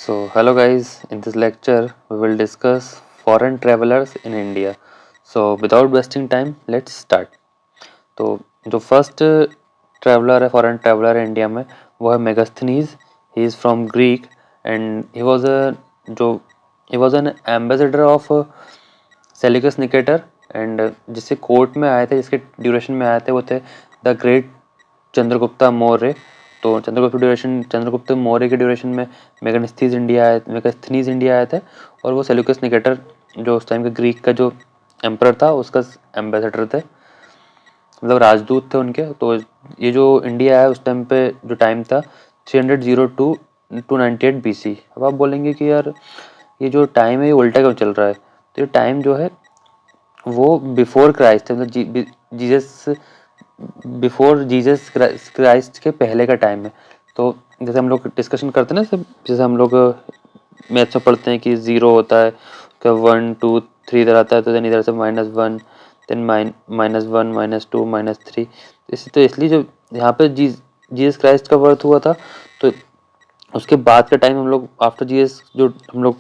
Hello guys, in this lecture we will discuss foreign travelers in India. Without wasting time, let's start. तो जो first traveller है foreign traveller है India में वो है Megasthenes. He is from Greek and he was N ambassador of Seleucus Nicator. And जिससे court में आए थे, जिसके ड्यूरेशन में आए थे, वो थे द ग्रेट चंद्रगुप्ता मौर्य. तो चंद्रगुप्त मौर्य के ड्यूरेशन में मेगास्थनीज इंडिया आए थे और वो सेल्यूकस निकेटर जो उस टाइम के ग्रीक का जो एम्परर था उसका एम्बेसडर थे, मतलब राजदूत थे उनके. तो ये जो इंडिया है उस टाइम पे जो टाइम था 302 टू 98 BC. अब आप बोलेंगे कि यार ये जो टाइम है ये उल्टा क्यों चल रहा है. तो ये टाइम जो है वो बिफोर क्राइस्ट है, मतलब जीसस क्राइस्ट के पहले का टाइम है. तो जैसे हम लोग डिस्कशन करते हैं ना सब, जैसे हम लोग मैथ्स में पढ़ते हैं कि 0 होता है, क्या 1 2 3 इधर आता है, तो देन इधर से -1, देन -1 -2 -3. तो इसलिए जो यहाँ पे जीसस क्राइस्ट का बर्थ हुआ था, तो उसके बाद का टाइम हम लोग आफ्टर जीएस जो हम लोग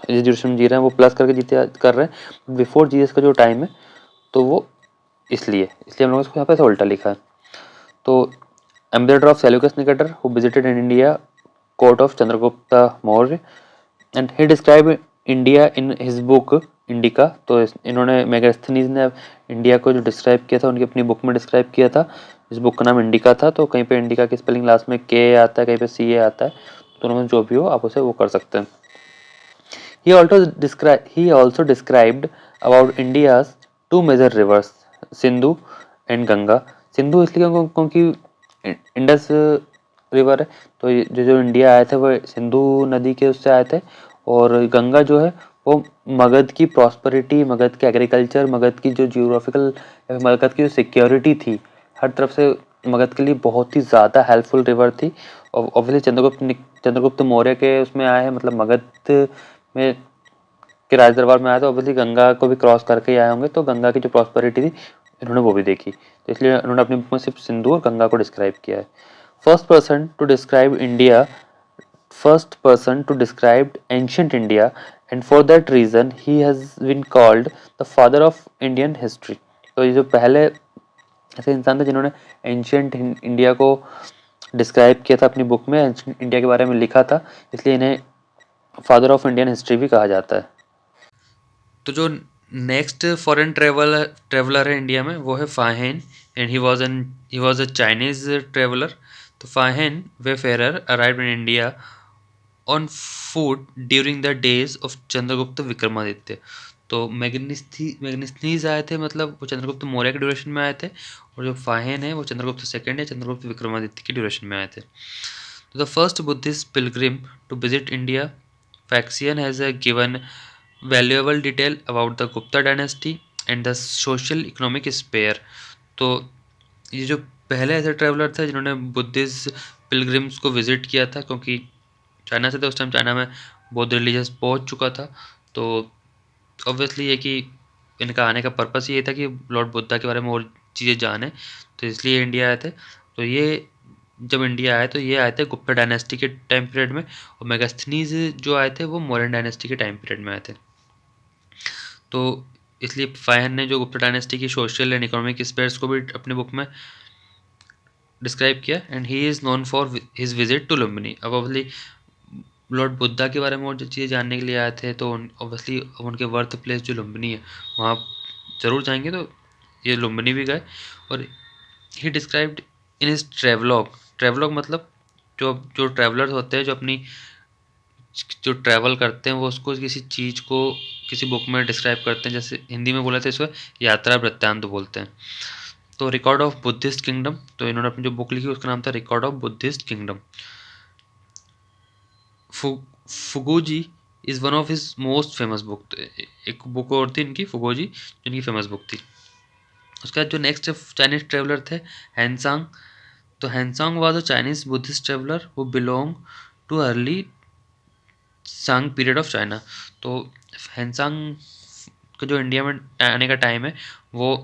जिस ड्यूरेशन में जी रहे हैं वो प्लस करके जीते कर रहे हैं. बिफोर जीएस का जो टाइम है तो वो इसलिए हम लोग इसको यहाँ पे ऐसा उल्टा लिखा है. तो ambassador of Seleucus Nicator who visited in India court of Chandragupta Maurya and he describe India in his book indica. तो इन्होंने मेगास्थनीज ने इंडिया को जो डिस्क्राइब किया था उनकी अपनी बुक में डिस्क्राइब किया था. इस बुक का नाम इंडिका था. तो कहीं पे इंडिका की स्पेलिंग लास्ट में के आता है, कहीं पे सी ए आता है. दोनों में जो भी हो आप उसे वो कर सकते हैं. He also described about India's two major rivers, Sindhu and Ganga. Sindhu इसलिए क्योंकि इंडस रिवर है. तो जो इंडिया आए थे वो सिंधु नदी के उससे आए थे. और गंगा जो है वो मगध की प्रॉस्पेरिटी, मगध के एग्रीकल्चर, मगध की जो जियोग्राफिकल, मगध की जो सिक्योरिटी थी, हर तरफ से मगध के लिए बहुत ही ज़्यादा हेल्पफुल रिवर थी. और ऑब्वियसली चंद्रगुप्त मौर्य के उसमें आए हैं, मतलब मगध में के राज दरबार में आया तो ऑब्वियसली गंगा को भी क्रॉस करके ही आए होंगे. तो गंगा की जो प्रॉस्पेरिटी थी इन्होंने वो भी देखी. तो इसलिए उन्होंने अपनी बुक में सिर्फ सिंधु और गंगा को डिस्क्राइब किया है. First person to describe India first person to describe ancient India, and for that reason he has been called the father of Indian history. तो ये जो पहले ऐसे इंसान थे जिन्होंने एंशियंट इंडिया को डिस्क्राइब किया था अपनी बुक में, एंशियंट इंडिया के बारे में लिखा था, इसलिए इन्हें फादर ऑफ इंडियन हिस्ट्री भी कहा जाता है. तो जो नेक्स्ट फॉरेन ट्रेवलर है इंडिया में वो है Fahien. And he was a Chinese traveller. तो Fahien wayfarer arrived in India on foot during the days of Chandragupta Vikramaditya. तो मैग्निस्थनीज आए थे, मतलब वो चंद्रगुप्त मौर्य के ड्यूरेशन में आए थे. और जो फाहेन है वो चंद्रगुप्त सेकंड या चंद्रगुप्त विक्रमादित्य के ड्यूरेशन में आए थे. तो the first Buddhist pilgrim to visit India, Faxian has given valuable detail about the Gupta dynasty and the social economic sphere. तो ये जो पहले ऐसे ट्रैवलर थे जिन्होंने बुद्धिस्ट पिलग्रिम्स को विजिट किया था, क्योंकि चाइना से तो उस टाइम चाइना में बौद्ध रिलीजियस पहुंच चुका था. तो ऑब्वियसली ये कि इनका आने का पर्पस ये था कि लॉर्ड बुद्धा के बारे में और चीज़ें जाने, तो इसलिए इंडिया आए थे. तो ये जब इंडिया आए तो ये आए थे गुप्ता डायनेस्टी के टाइम पीरियड में, और मेगास्थनीज जो आए थे वो मौर्यन डायनेस्टी के टाइम पीरियड में आए थे. तो इसलिए फायन ने जो गुप्ता डायनेस्टी की सोशल एंड इकोनॉमिक स्पेयर्स को भी अपने बुक में डिस्क्राइब किया. And he is known for his visit to Lumbini. अब ऑब्वियसली लॉर्ड बुद्धा के बारे में और जो चीज़ें जानने के लिए आए थे, तो ऑब्वियसली उनके बर्थ प्लेस जो लुम्बिनी है वहाँ ज़रूर जाएंगे. तो ये लुम्बिनी भी गए. और ही डिस्क्राइब्ड इन हिज ट्रेवलॉग मतलब जो जो ट्रैवलर्स होते हैं, जो ट्रैवल करते हैं वो उसको किसी चीज़ को किसी बुक में डिस्क्राइब करते हैं. जैसे हिंदी में बोला था इसको यात्रा वृत्तांत बोलते हैं. तो रिकॉर्ड ऑफ बुद्धिस्ट किंगडम, तो इन्होंने अपनी जो बुक लिखी उसका नाम था record of Buddhist kingdom. Foguoji is one of his most famous book. एक बुक और थी इनकी फुगोजी जो इनकी फेमस बुक थी. उसके बाद जो नेक्स्ट चाइनीज ट्रेवलर थे हैंसांग. तो Hiuen Tsang was a Chinese Buddhist traveller who belong too early सांग पीरियड ऑफ चाइना. तो हैंसांग का जो इंडिया में आने का टाइम है वो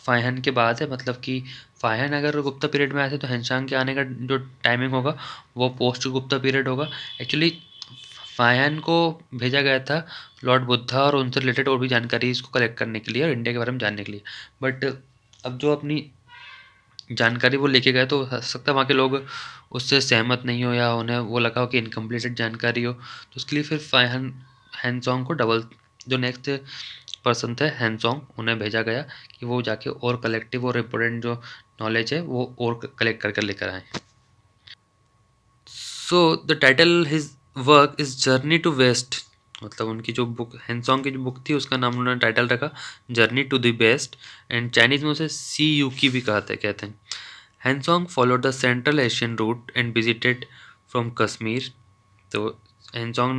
फायहन के बाद है. मतलब कि फायहन अगर गुप्ता पीरियड में आए थे तो हैंसांग के आने का जो टाइमिंग होगा वो पोस्ट गुप्ता पीरियड होगा. एक्चुअली फाहियान को भेजा गया था लॉर्ड बुद्धा और उनसे रिलेटेड और भी जानकारी इसको कलेक्ट करने के लिए और इंडिया के बारे में जानने के लिए। बट अब जो अपनी जानकारी वो लेके गए तो हो सकता है वहाँ के लोग उससे सहमत नहीं हो या उन्हें वो लगा हो कि इनकम्प्लीटेड जानकारी हो, तो उसके लिए फिर फाइहान हैंसोंग को डबल जो नेक्स्ट पर्सन थे हैंसोंग उन्हें भेजा गया कि वो जाके और कलेक्टिव और इम्पोर्टेंट जो नॉलेज है वो और कलेक्ट करके लेकर आए। So the title his work is journey to west, मतलब उनकी जो बुक हैंसोंग की जो बुक थी उसका नाम उन्होंने टाइटल रखा journey to the west, and Chinese में उसे सी यू की भी कहते हैं। Hiuen Tsang followed the Central Asian route and visited from Kashmir. तो हैंसोंग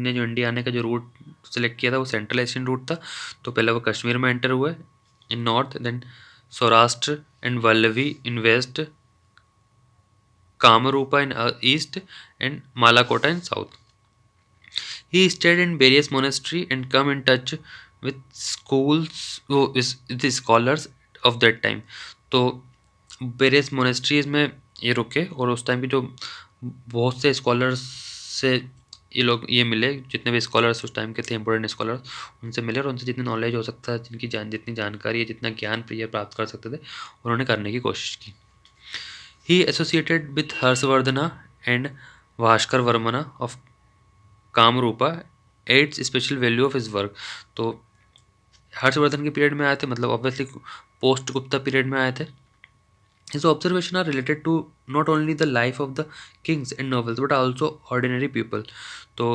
ने जो इंडिया आने का जो रूट सेलेक्ट किया था वो सेंट्रल एशियन रूट था। तो पहले वो कश्मीर में एंटर हुए in north, then Saurashtra and Valabhi in west, Kamarupa in east, and Malakota in south. He stayed in various monasteries and come in touch with the scholars of that time. तो various monasteries में ये रुके और उस टाइम की जो बहुत से स्कॉलर्स से ये मिले, जितने भी स्कॉलर्स उस टाइम के थे इंपॉर्टेंट स्कॉलर्स, उनसे मिले और उनसे जितनी नॉलेज हो सकता है, जितनी जानकारी है, जितना ज्ञान प्रिय प्राप्त कर सकते थे उन्होंने करने की कोशिश की। He associated with Harshavardhana and Bhaskar Varmana of Kamrupa adds special value of his work. तो हर्षवर्धन के पीरियड में आए थे, मतलब ऑब्वियसली पोस्ट गुप्ता पीरियड में आए थे। His observation are related to not only the life of the kings and nobles but also ordinary people. तो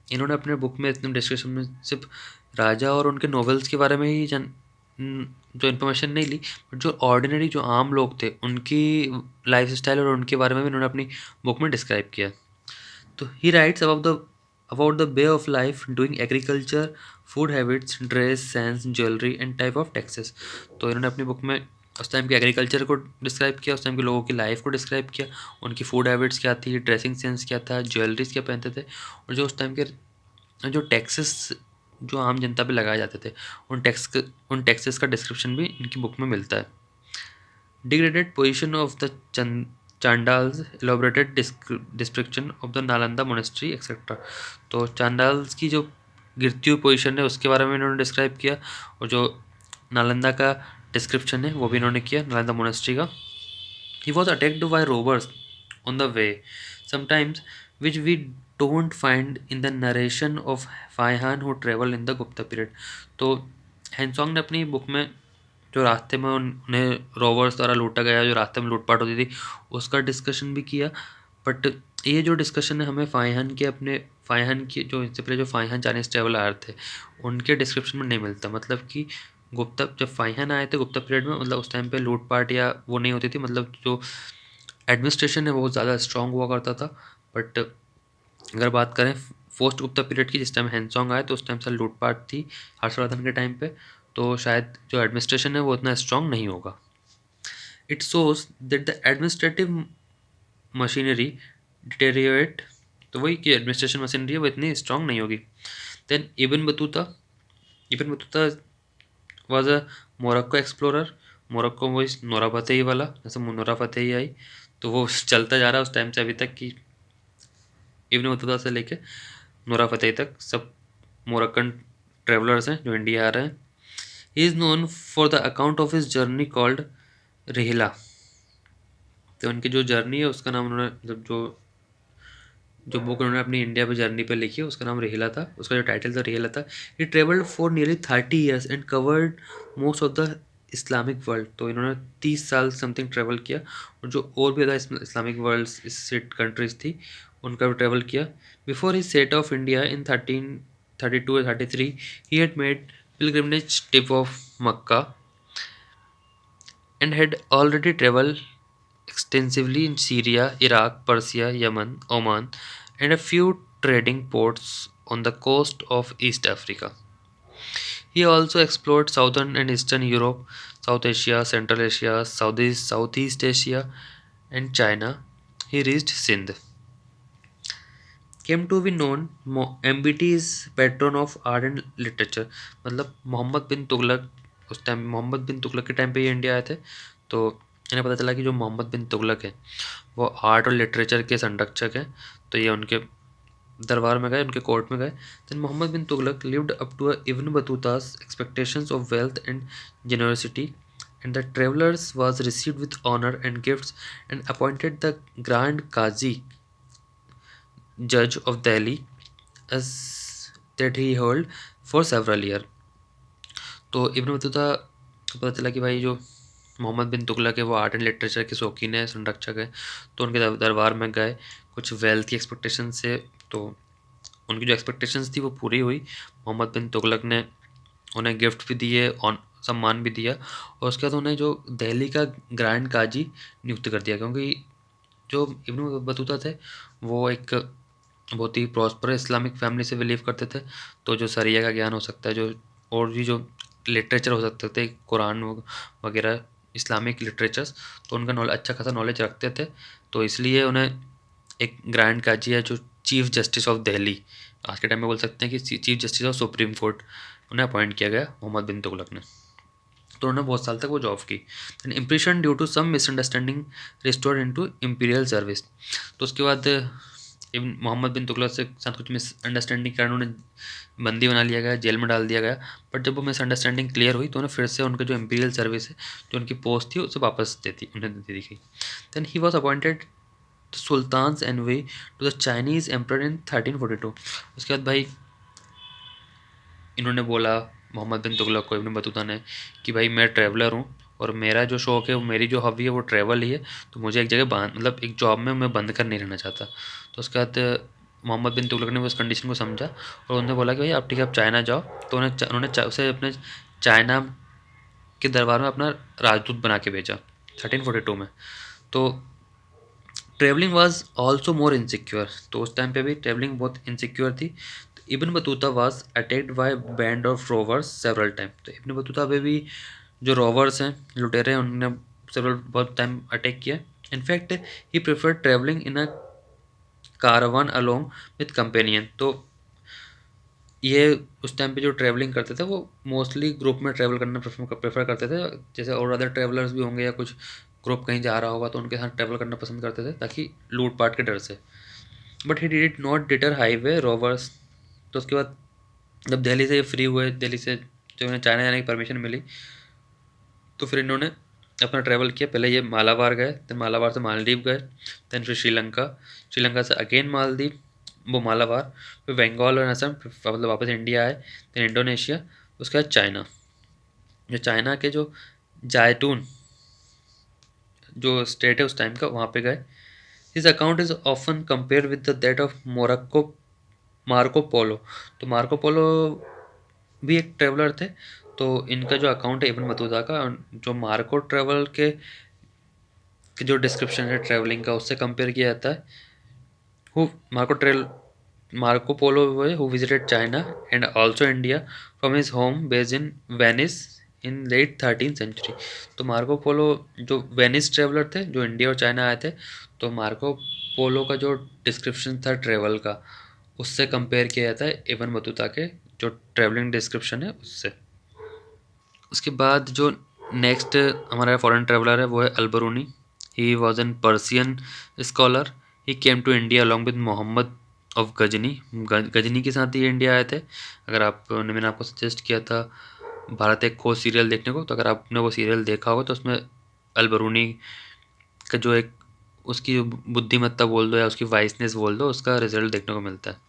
इन्होंने अपने बुक में इतने डिस्कशन में सिर्फ राजा और उनके नॉवेल्स के बारे में ही जो इन्फॉर्मेशन नहीं ली, बट जो ऑर्डिनरी जो आम लोग थे उनकी लाइफ स्टाइल और उनके बारे में भी उन्होंने अपनी बुक में डिस्क्राइब किया। तो ही writes about the way of life doing agriculture, food habits, dress sense, jewellery and type of taxes. तो इन्होंने अपनी बुक में उस टाइम के एग्रीकल्चर को डिस्क्राइब किया, उस टाइम के लोगों की लाइफ को डिस्क्राइब किया, उनकी फूड हैबिट्स क्या थी, ड्रेसिंग सेंस क्या था, ज्वेलरीज क्या पहनते थे, और जो उस टाइम के जो टैक्सेस जो आम जनता पे लगाए जाते थे उन टैक्सेस का डिस्क्रिप्शन भी इनकी बुक में मिलता है। Degraded position of the Chandals, elaborated description of the Nalanda monastery etcetera. तो चांडाल्स की जो गिरती हुई पोजीशन है उसके बारे में इन्होंने डिस्क्राइब किया, और जो नालंदा का डिस्क्रिप्शन है वो भी इन्होंने किया, नालंदा मोनेस्ट्री का। He was attacked by robbers on the way, sometimes which we don't find in the narration of Faihan who traveled in the Gupta period. तो हैंसोंग ने अपनी बुक में जो रास्ते में उन्हें रॉबर्स द्वारा लूटा गया, जो रास्ते में लूटपाट होती थी, उसका डिस्कशन भी किया। बट ये जो डिस्कशन है हमें फाइहान की जो इससे पहले जो फाइहान चाइनीज ट्रेवल आए थे उनके डिस्क्रिप्शन में नहीं मिलता। मतलब कि गुप्ता जब फाइहान आए थे गुप्ता पीरियड में, मतलब उस टाइम पे लूटपाट या वो नहीं होती थी, मतलब जो एडमिनिस्ट्रेशन है वो ज़्यादा स्ट्रांग हुआ करता था। बट अगर बात करें पोस्ट गुप्ता पीरियड की, जिस टाइम हैंसोंग आए तो उस टाइम से लूटपाट थी हर्षवर्धन के टाइम पे, तो शायद जो एडमिनिस्ट्रेशन है वो उतना स्ट्रांग नहीं होगा। It shows that the administrative machinery deteriorate, तो वही कि एडमिनिस्ट्रेशन मशीनरी है वो इतनी स्ट्रांग नहीं होगी। Then Ibn Battuta was a Morocco explorer. Morocco वो इस नोरा फतेही वाला, जैसे नोरा फतेही आई तो वो चलता जा रहा है उस टाइम से अभी तक कि इब्न बतूता से लेके नोरा फतेही तक सब मोरक्कन ट्रेवलर्स हैं जो इंडिया आ रहे हैं। He is known for the account of his journey called Rihla. तो उनकी जो जर्नी है उसका नाम उन्होंने, मतलब जो बुक उन्होंने अपनी इंडिया पे जर्नी पे लिखी है उसका नाम रिहिला था, उसका जो टाइटल था रिहिला था। He travelled for nearly 30 years and covered most of the Islamic world. तो इन्होंने 30 साल समथिंग ट्रेवल किया, और जो और भी ज़्यादा इस्लामिक वर्ल्ड सेट कंट्रीज थी उनका भी ट्रेवल किया। Before he set of India in 1332 या 33 he had made pilgrimage trip of Mecca and had already traveled extensively in Syria, Iraq, Persia, Yemen, Oman, and a few trading ports on the coast of East Africa. He also explored southern and eastern Europe, South Asia, Central Asia, Southeast Asia, and China. He reached Sindh. Came to be known, MBT is patron of art and literature. मतलब मोहम्मद बिन तुगलक, उस time Mohammad bin Tughlaq के time पे ये India आए थे, तो इन्हें पता चला कि जो मोहम्मद बिन तुगलक है वो आर्ट और लिटरेचर के संरक्षक हैं। तो ये उनके दरबार में गए, उनके कोर्ट में गए। Then Mohammad bin Tughlaq lived up to Ibn Battuta's expectations of wealth and generosity, and the travelers was received with honor and gifts and appointed the grand qazi judge of Delhi as that he held for several years। तो Ibn Battuta को पता चला कि भाई जो मोहम्मद बिन तुगलक है वो art and literature के शौकीन है, संरक्षक है। तो उनके दरबार में गए कुछ वेल्थ की एक्सपेक्टेशन से। तो उनकी जो एक्सपेक्टेशंस थी वो पूरी हुई। मोहम्मद बिन तुगलक ने उन्हें गिफ्ट भी दिए, ऑन सम्मान भी दिया, और उसके बाद उन्हें जो दिल्ली का ग्रैंड काजी नियुक्त कर दिया, क्योंकि जो इब्न बतूता थे वो एक बहुत ही प्रॉस्पर इस्लामिक फैमिली से बिलीव करते थे। तो जो शरिया का ज्ञान हो सकता है, जो और भी जो लिटरेचर हो सकते थे, कुरान वगैरह इस्लामिक लिटरेचर्स, तो उनका नॉलेज अच्छा खासा नॉलेज रखते थे। तो इसलिए उन्हें एक ग्रैंड काजी है जो चीफ जस्टिस ऑफ दिल्ली, आज के टाइम में बोल सकते हैं कि chief justice of supreme court, उन्हें अपॉइंट किया गया मोहम्मद बिन तुगलक ने। तो उन्होंने बहुत साल तक वो जॉब की। Impression due to some misunderstanding restored into imperial service. तो उसके बाद मोहम्मद बिन तुगलक से साथ कुछ मिसअंडरस्टैंडिंग के कारण उन्हें बंदी बना लिया गया, जेल में डाल दिया गया। बट जब वो मिसअंडरस्टैंडिंग क्लियर हुई तो उन्हें फिर से उनका जो इंपीरियल सर्विस है, जो उनकी पोस्ट थी, उसे वापस उन्हें दे दी गई। Then he was appointed sultan's envoy to the Chinese emperor in 1342। उसके बाद भाई इन्होंने बोला, मोहम्मद बिन तुगलक को, इब्न बतूता ने, कि भाई मैं ट्रैवलर हूँ और मेरा जो शौक़ है, मेरी जो हॉबी है वो ट्रैवल ही है। तो मुझे एक जगह मतलब एक जॉब में मैं बंद कर नहीं रहना चाहता। तो उसके बाद मोहम्मद बिन तुगलक ने उस कंडीशन को समझा और उन्होंने बोला कि भाई आप ठीक है, आप चाइना जाओ। तो उन्होंने उसे अपने चाइना के दरबार में अपना राजदूत बना के भेजा 1342 में। तो travelling was also more insecure. तो उस टाइम पे भी ट्रैवलिंग बहुत इनसिक्योर थी। तो Ibn Battuta was attacked by band of robbers several time. तो इब्न बतूता पे भी जो रोवर्स हैं, लुटेरे हैं, उन्होंने सेवरल बहुत टाइम अटैक किया। In fact he prefer travelling in a caravan along with companion. तो ये उस टाइम पे जो ट्रैवलिंग करते थे वो मोस्टली ग्रुप में ट्रैवल करना प्रेफर करते थे। जैसे और अदर ट्रैवलर्स भी होंगे या कुछ ग्रुप कहीं जा रहा होगा तो उनके साथ ट्रैवल करना पसंद करते थे, ताकि लूट पाट के डर से। But he did not deter highway robbers. तो उसके बाद जब दिल्ली से ये फ्री हुए, दिल्ली से जब उन्हें चाइना जाने की परमिशन मिली, तो फिर इन्होंने अपना ट्रैवल किया। पहले ये मालाबार गए, फिर मालाबार से मालदीव गए, देन फिर श्रीलंका, श्रीलंका से अगेन मालदीव, वो मालाबार, फिर बंगाल और असम, फिर मतलब वापस इंडिया आए, फिर इंडोनेशिया, उसके बाद चाइना। जो चाइना के जो जायटून जो स्टेट है उस टाइम का, वहाँ पे गए। His account is often compare with the that of Morocco Marco Polo. तो मार्को पोलो भी एक ट्रेवलर थे। तो इनका जो अकाउंट है इब्न बतूता का, जो मार्को ट्रेवल के जो डिस्क्रिप्शन है ट्रैवलिंग का, उससे कंपेयर किया जाता है। Who Marco Polo who visited China and also India from his home based in Venice in late 13th century। तो मार्को पोलो जो वेनिस ट्रेवलर थे, जो इंडिया और चाइना आए थे। तो मार्को पोलो का जो डिस्क्रिप्शन था ट्रेवल का, उससे कंपेयर किया जाता है इब्न बतूता के जो ट्रैवलिंग डिस्क्रिप्शन है उससे। उसके बाद जो नेक्स्ट हमारा फॉरेन ट्रैवलर है वो है Alberuni. He was an Persian scholar. He came to India along with Mohammad of Ghazni. Ghazni के साथ ही इंडिया आए थे। अगर मैंने आपको सजेस्ट किया था भारत एक खोज सीरियल देखने को, तो अगर आपने वो सीरियल देखा होगा तो उसमें अलबरूनी का जो एक उसकी जो बुद्धिमत्ता बोल दो या उसकी वाइसनेस बोल दो, उसका रिजल्ट देखने को मिलता है।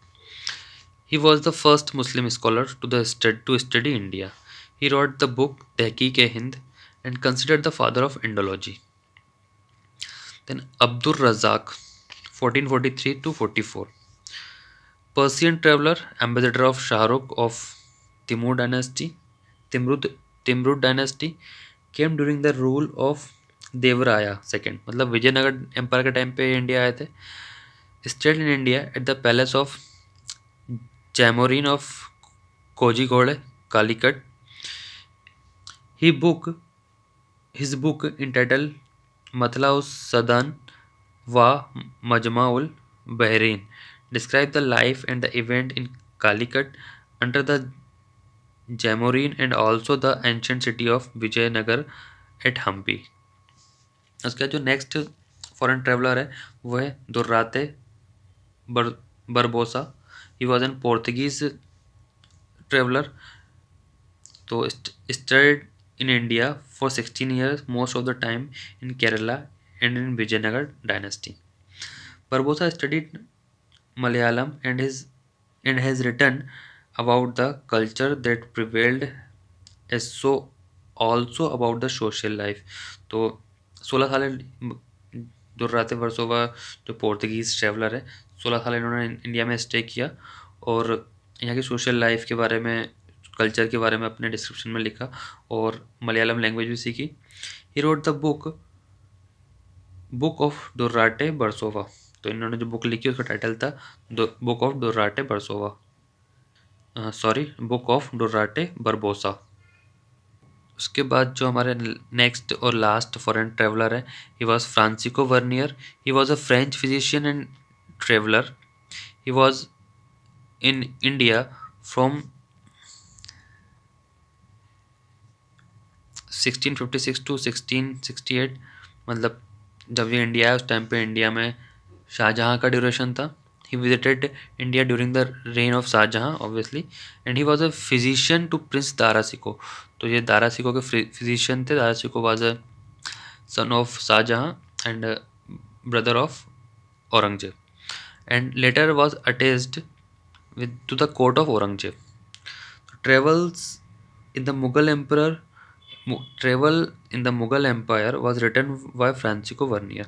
He was the first Muslim scholar to study India. He wrote the book Tehkeek-e-Hind and considered the father of Indology. Then Abdur Razzaq, 1443 to 44. Persian traveler, ambassador of Shahrukh of Timur dynasty, Timrud Timrud dynasty, came during the rule of देवराया second, मतलब Vijayanagar empire के time पे India आए थे। Stayed in India at the palace of Zamorin of Kozhikode, Calicut. He book his book entitled Matla Sadan wa Majmaul Bahrain describe the life and the event in Calicut under the Jamorin and also the ancient city of Vijayanagar at Hampi। उसका जो next foreign traveller है वो है दुर्राते बर बरबोसा। He was an Portuguese traveler. So studied in India for 16 years, most of the time in Kerala and in Vijayanagar dynasty. Barbosa studied Malayalam and has written about the culture that prevailed as so also about the social life. तो 16 साल दुर्राते वर्सोवा जो Portuguese traveller है, 16 साल इन्होंने India में stay किया और यहाँ की सोशल लाइफ के बारे में, कल्चर के बारे में अपने डिस्क्रिप्शन में लिखा और मलयालम लैंग्वेज भी सीखी. He wrote the book of Duarte Barsova. तो इन्होंने जो बुक लिखी उसका टाइटल था book of Duarte Barsova, sorry book of Duarte Barbosa. उसके बाद जो हमारे नेक्स्ट और लास्ट फॉरेन ट्रेवलर है, he was Francisco Vernier. He was a French physician and traveller. He was in India from 1656 to 1668. मतलब जब ये इंडिया आया उस टाइम पे इंडिया में शाहजहाँ का ड्यूरेशन था. He visited India during the reign of Shahjahan obviously, and he was a physician to prince Dara Shikoh. तो ये दारा सिको के फिजिशियन थे. Dara Shikoh was a son of Shahjahan and brother of Aurangzeb, and later was attached with to the court of Aurangzeb. Travels in the Mughal Emperor Travel in the Mughal Empire was written by Francisco Vernier.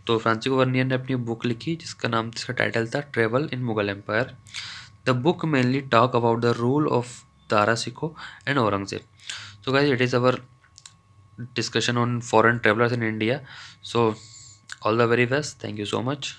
तो Francisco Vernier ने अपनी book लिखी जिसका title था travel in Mughal empire. The book mainly talk about the rule of Dara Shikoh and Aurangzeb. So guys, it is our discussion on foreign travelers in India. So all the very best. Thank you so much.